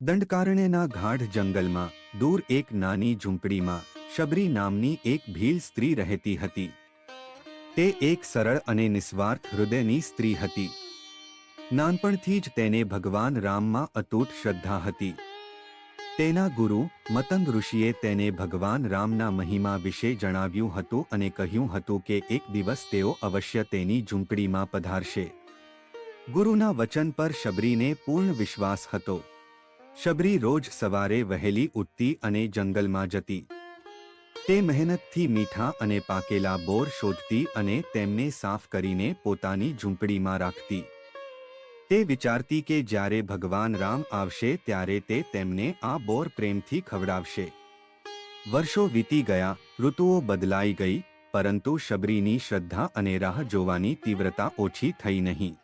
દંડકારણ્યના ગાઢ જંગલમાં દૂર એક નાની ઝૂંપડીમાં શબરી નામની એક ભીલ સ્ત્રી રહેતી હતી. તે એક સરળ અને નિસ્વાર્થ હૃદયની સ્ત્રી હતી. નાનપણથી જ તેને ભગવાન રામમાં અતૂટ શ્રદ્ધા હતી. તેના ગુરુ મતંગ ઋષિએ તેને ભગવાન રામના મહિમા વિશે જણાવ્યું હતું અને કહ્યું હતું કે એક દિવસ તેઓ અવશ્ય તેની ઝૂંપડીમાં પધારશે. ગુરુના વચન પર શબરીને પૂર્ણ વિશ્વાસ હતો. શબરી રોજ સવારે વહેલી ઉઠતી અને જંગલમાં જતી. તે મહેનતથી મીઠા અને પાકેલા બોર શોધતી અને તેમને સાફ કરીને પોતાની ઝૂંપડીમાં રાખતી. તે વિચારતી કે જ્યારે ભગવાન રામ આવશે ત્યારે તે તેમને આ બોર પ્રેમથી ખવડાવશે. વર્ષો વીતી ગયા, ઋતુઓ બદલાઈ ગઈ, પરંતુ શબરીની શ્રદ્ધા અને રાહ જોવાની તીવ્રતા ઓછી થઈ નહીં.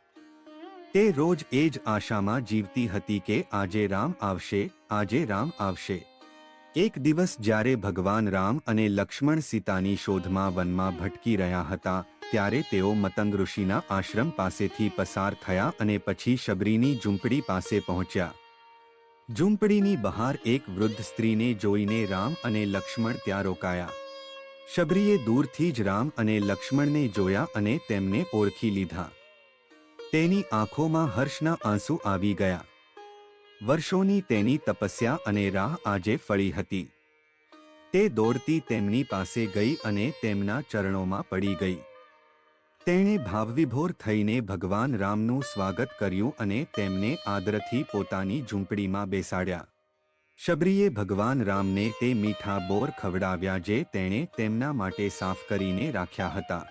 તે રોજ એ જ આશામાં જીવતી હતી કે આજે રામ આવશે, આજે રામ આવશે. એક દિવસ જ્યારે ભગવાન રામ અને લક્ષ્મણ સીતાની શોધમાં વનમાં ભટકી રહ્યા હતા, ત્યારે તેઓ મતંગ ઋષિના આશ્રમ પાસેથી પસાર થયા અને પછી શબરીની ઝૂંપડી પાસે પહોંચ્યા. ઝૂંપડીની બહાર એક વૃદ્ધ સ્ત્રીને જોઈને રામ અને લક્ષ્મણ ત્યાં રોકાયા. શબરીએ દૂરથી જ રામ અને લક્ષ્મણને જોયા અને તેમને ઓળખી લીધા. તેની આંખોમાં હર્ષના આંસુ આવી ગયા. વર્ષોની તેની તપસ્યા અને રાહ આજે ફળી હતી. તે દોડતી તેમની પાસે ગઈ અને તેમના ચરણોમાં પડી ગઈ. તેણે ભાવવિભોર થઈને ભગવાન રામનું સ્વાગત કર્યું અને તેમને આદરથી પોતાની ઝૂંપડીમાં બેસાડ્યા. શબરીએ ભગવાન રામને તે મીઠા બોર ખવડાવ્યા જે તેણે તેમના માટે સાફ કરીને રાખ્યા હતા.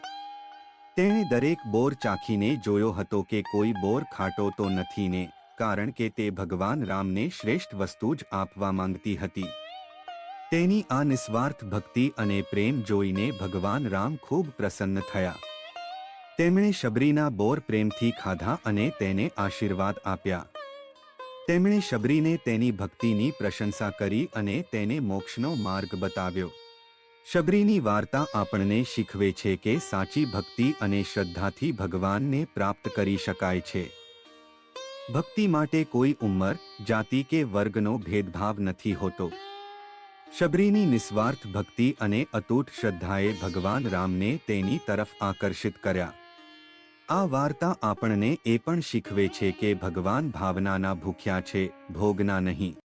તેણે દરેક બોર ચાખીને જોયો હતો કે કોઈ બોર ખાટો તો નથી ને, કારણ કે તે ભગવાન રામને શ્રેષ્ઠ વસ્તુ જ આપવા માંગતી હતી. તેની આ નિસ્વાર્થ ભક્તિ અને પ્રેમ જોઈને ભગવાન રામ ખૂબ પ્રસન્ન થયા. તેમણે શબરીના બોર પ્રેમથી ખાધા અને તેને આશીર્વાદ આપ્યા. તેમણે શબરીને તેની ભક્તિની પ્રશંસા કરી અને તેને મોક્ષનો માર્ગ બતાવ્યો. શબરીની વાર્તા આપણને શીખવે છે કે સાચી ભક્તિ અને શ્રદ્ધાથી ભગવાનને પ્રાપ્ત કરી શકાય છે. ભક્તિ માટે કોઈ ઉંમર, જાતિ કે વર્ગનો ભેદભાવ નથી હોતો. શબરીની નિસ્વાર્થ ભક્તિ અને અતૂટ શ્રદ્ધાએ ભગવાન રામને તેની તરફ આકર્ષિત કર્યા. આ વાર્તા આપણને એ પણ શીખવે છે કે ભગવાન ભાવનાના ભૂખ્યા છે, ભોગના નહીં.